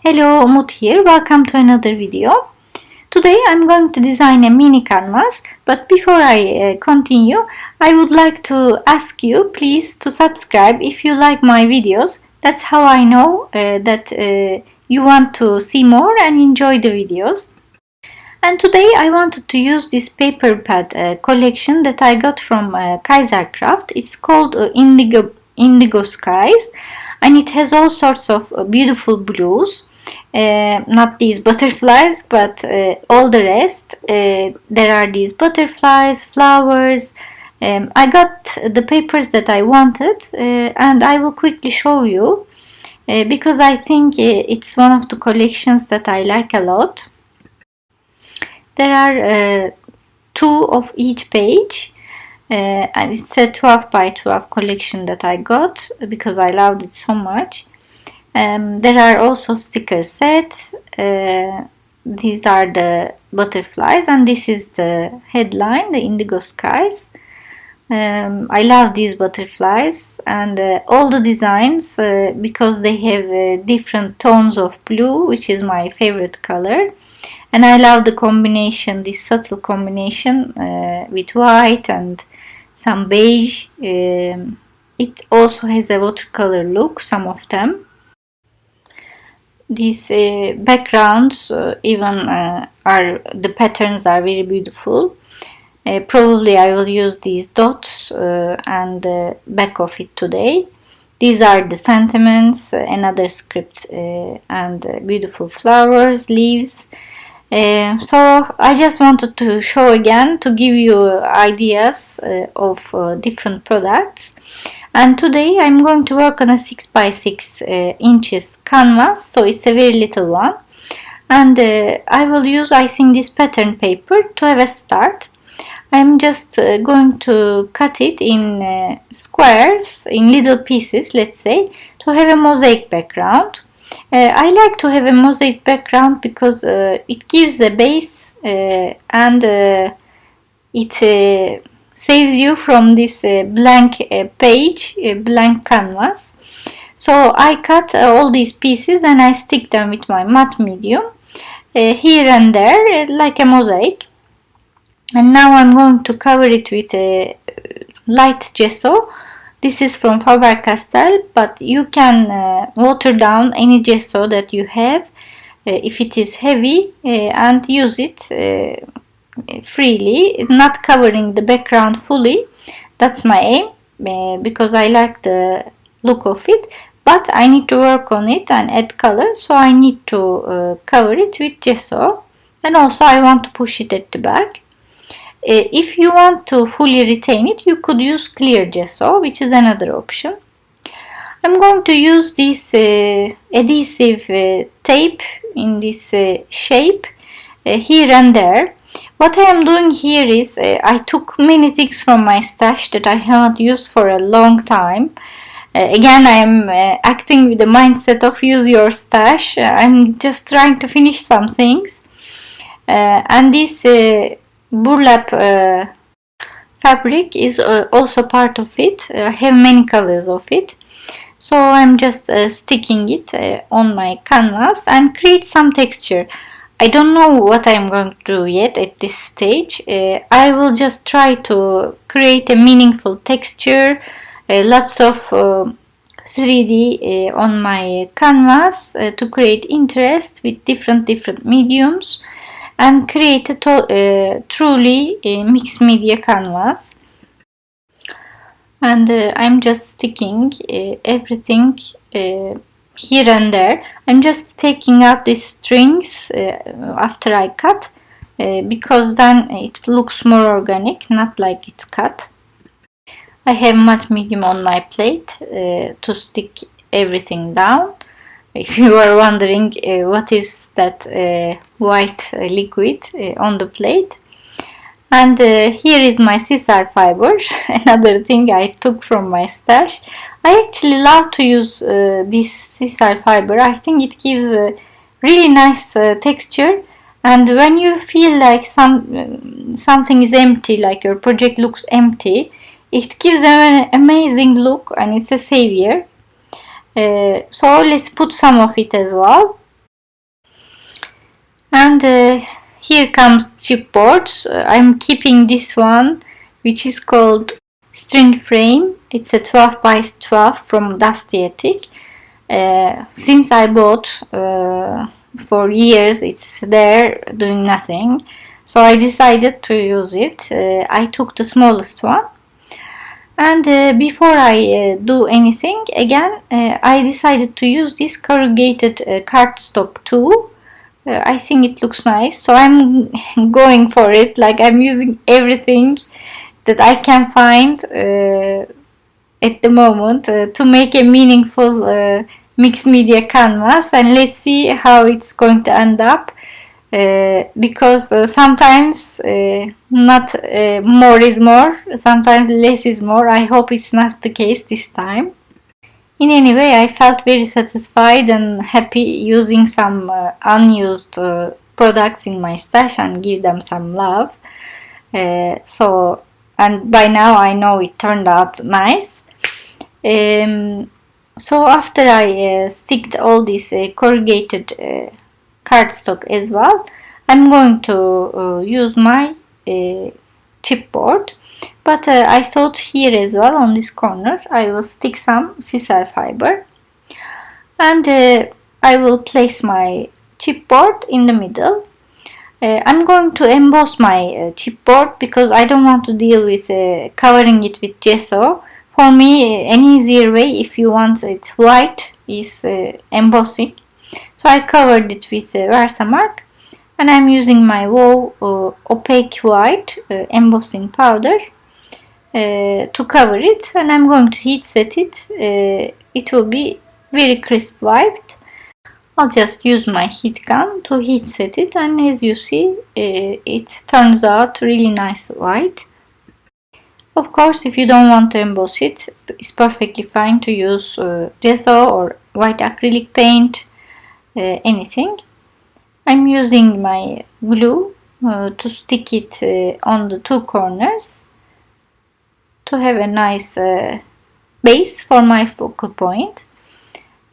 Hello, Umut here. Welcome to another video. Today I'm going to design a mini canvas, but before I continue, I would like to ask you please to subscribe if you like my videos. That's how I know that you want to see more and enjoy the videos. And today I wanted to use this paper pad collection that I got from Kaisercraft. It's called Indigo Skies, and it has all sorts of beautiful blues. Not these butterflies, but all the rest. There are these butterflies, flowers. I got the papers that I wanted, and I will quickly show you because I think it's one of the collections that I like a lot. There are two of each page, and it's a 12 by 12 collection that I got because I loved it so much. There are also sticker sets. These are the butterflies, and this is the headline, the Indigo Skies. I love these butterflies and all the designs because they have different tones of blue, which is my favorite color. And I love the combination, this subtle combination with white and some beige. It also has a watercolor look, some of them. These backgrounds even the patterns are very beautiful. Probably I will use these dots and the back of it today. These are the sentiments, another script and beautiful flowers, leaves. So I just wanted to show again to give you ideas of different products. And today I'm going to work on a 6 by 6 inches canvas, so it's a very little one. And I will use, I think, this pattern paper to have a start. I'm just going to cut it in squares, in little pieces, let's say, to have a mosaic background. I like to have a mosaic background because it gives a base and it saves you from this blank page, blank canvas. So I cut all these pieces and I stick them with my matte medium here and there like a mosaic. And now I'm going to cover it with a light gesso. This is from Faber-Castell, but you can water down any gesso that you have if it is heavy and use it freely, not covering the background fully. That's my aim because I like the look of it, but I need to work on it and add color, so I need to cover it with gesso, and also I want to push it at the back. If you want to fully retain it, you could use clear gesso, which is another option. I'm going to use this adhesive tape in this shape here and there. What I am doing here is I took many things from my stash that I haven't used for a long time. Again, I am acting with the mindset of use your stash. I'm just trying to finish some things. And this burlap fabric is also part of it. I have many colors of it. So I'm just sticking it on my canvas and create some texture. I don't know what I'm going to do yet at this stage. I will just try to create a meaningful texture, lots of 3D on my canvas to create interest with different mediums and create a truly mixed media canvas. And I'm just sticking everything here and there. I'm just taking out these strings after I cut because then it looks more organic, not like it's cut. I have matte medium on my plate to stick everything down. If you are wondering what is that white liquid on the plate. And here is my sisal fiber, another thing I took from my stash. I actually love to use this sisal fiber. I think it gives a really nice texture, and when you feel like something is empty, like your project looks empty, it gives an amazing look and it's a savior. So let's put some of it as well. And here comes chipboards. I'm keeping this one, which is called string frame. It's a 12 by 12 from Dusty Attic. Since I bought for years, it's there doing nothing, so I decided to use it. I took the smallest one, and before I do anything again, I decided to use this corrugated cardstock tool. I think it looks nice, so I'm going for it. Like, I'm using everything that I can find at the moment to make a meaningful mixed media canvas, and let's see how it's going to end up. Because sometimes not more is more, sometimes less is more. I hope it's not the case this time. In any way, I felt very satisfied and happy using some unused products in my stash and give them some love. And by now I know it turned out nice. So after I sticked all this corrugated cardstock as well, I'm going to use my chipboard. But I thought here as well, on this corner, I will stick some sisal fiber, and I will place my chipboard in the middle. I'm going to emboss my chipboard because I don't want to deal with covering it with gesso. For me, an easier way, if you want it white, is embossing. So I covered it with Versamark, and I'm using my WoW opaque white embossing powder to cover it, and I'm going to heat set it. It will be very crisp white. I'll just use my heat gun to heat set it, and as you see, it turns out really nice white. Of course, if you don't want to emboss it, it's perfectly fine to use gesso or white acrylic paint, anything. I'm using my glue to stick it on the two corners to have a nice base for my focal point.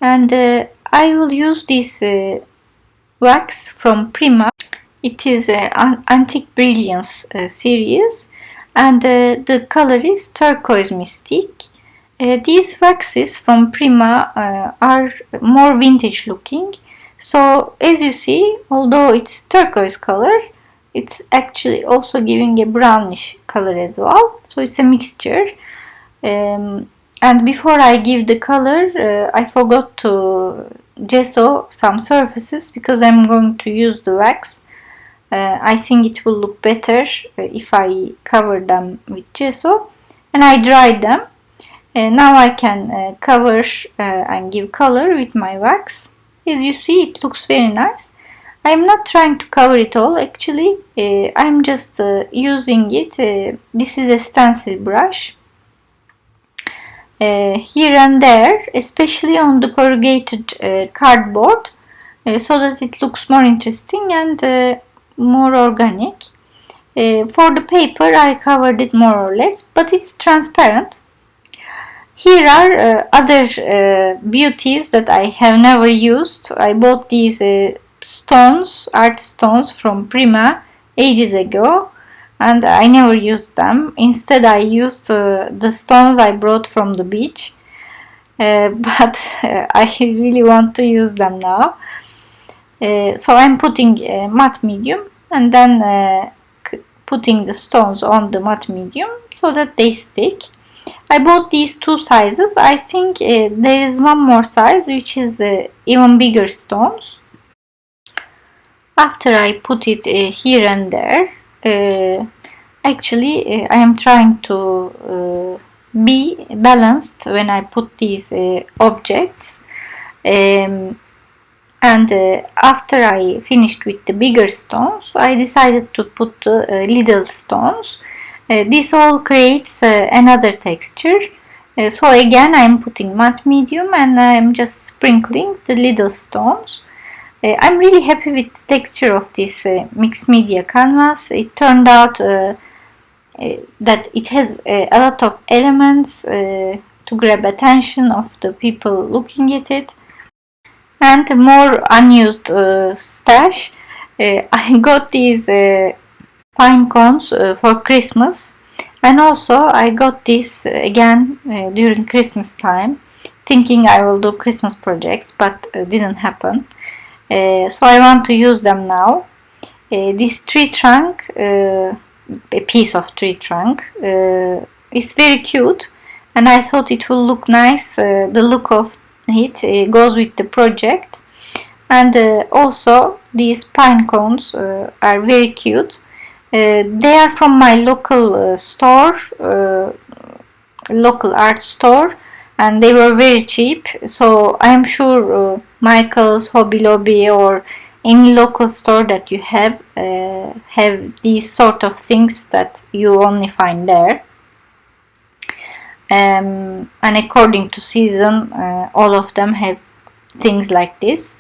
And I will use this wax from Prima. It is an Antique Brilliance series, and the color is Turquoise Mystique. These waxes from Prima are more vintage looking. So as you see, although it's turquoise color, it's actually also giving a brownish color as well. So it's a mixture. And before I give the color, I forgot to gesso some surfaces because I'm going to use the wax. I think it will look better if I cover them with gesso, and I dried them. Now I can cover and give color with my wax. As you see, it looks very nice. I'm not trying to cover it all, actually. I'm just using it. This is a stencil brush. Here and there, especially on the corrugated cardboard, so that it looks more interesting and more organic. For the paper, I covered it more or less, but it's transparent. Here are other beauties that I have never used. I bought these stones, art stones from Prima ages ago, and I never used them. Instead, I used the stones I brought from the beach, but I really want to use them now. So I'm putting matte medium and then putting the stones on the matte medium so that they stick. I bought these two sizes. I think there is one more size which is even bigger stones. After I put it here and there, actually I am trying to be balanced when I put these objects. And after I finished with the bigger stones, I decided to put the little stones. This all creates another texture. So again, I'm putting matte medium and I'm just sprinkling the little stones. I'm really happy with the texture of this mixed media canvas. It turned out that it has a lot of elements to grab attention of the people looking at it, and more unused stash. I got these pine cones for Christmas, and also I got this again during Christmas time, thinking I will do Christmas projects, but didn't happen. So I want to use them now. This tree trunk, a piece of tree trunk, is very cute, and I thought it will look nice. The look of it goes with the project, and also these pine cones are very cute. They are from my local store, local art store, and they were very cheap. So I am sure Michael's, Hobby Lobby, or any local store that you have these sort of things that you only find there. And according to season, all of them have things like this.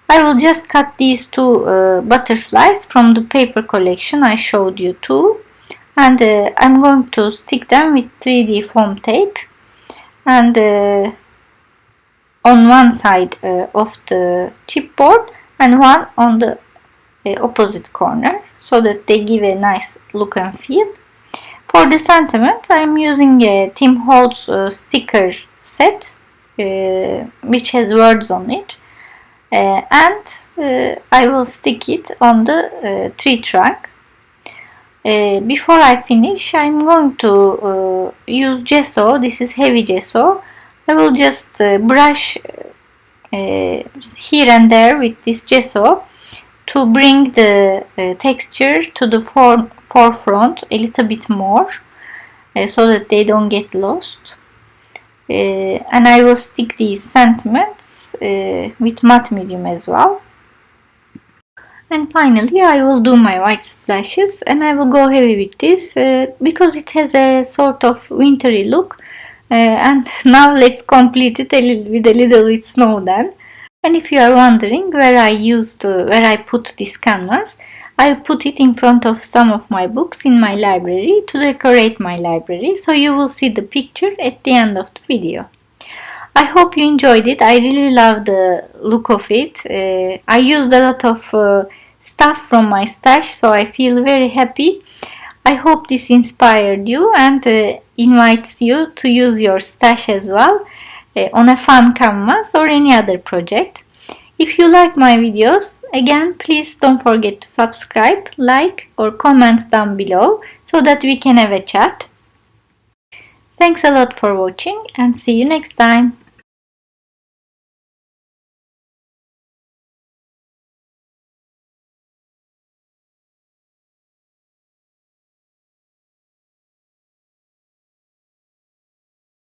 I will just cut these two butterflies from the paper collection I showed you too, and I'm going to stick them with 3D foam tape, and on one side of the chipboard and one on the opposite corner, so that they give a nice look and feel. For the sentiment, I'm using a Tim Holtz sticker set which has words on it, and I will stick it on the tree trunk. Before I finish, I'm going to use gesso. This is heavy gesso. I will just brush here and there with this gesso to bring the texture to the forefront a little bit more, so that they don't get lost. And I will stick these sentiments with matte medium as well. And finally I will do my white splashes, and I will go heavy with this because it has a sort of wintry look. And now let's complete it with a little bit snow then. And if you are wondering where I put this canvas, I put it in front of some of my books in my library to decorate my library, so you will see the picture at the end of the video. I hope you enjoyed it. I really love the look of it. I used a lot of stuff from my stash, so I feel very happy. I hope this inspired you and invites you to use your stash as well on a fun canvas or any other project. If you like my videos, again, please don't forget to subscribe, like, or comment down below so that we can have a chat. Thanks a lot for watching, and see you next time.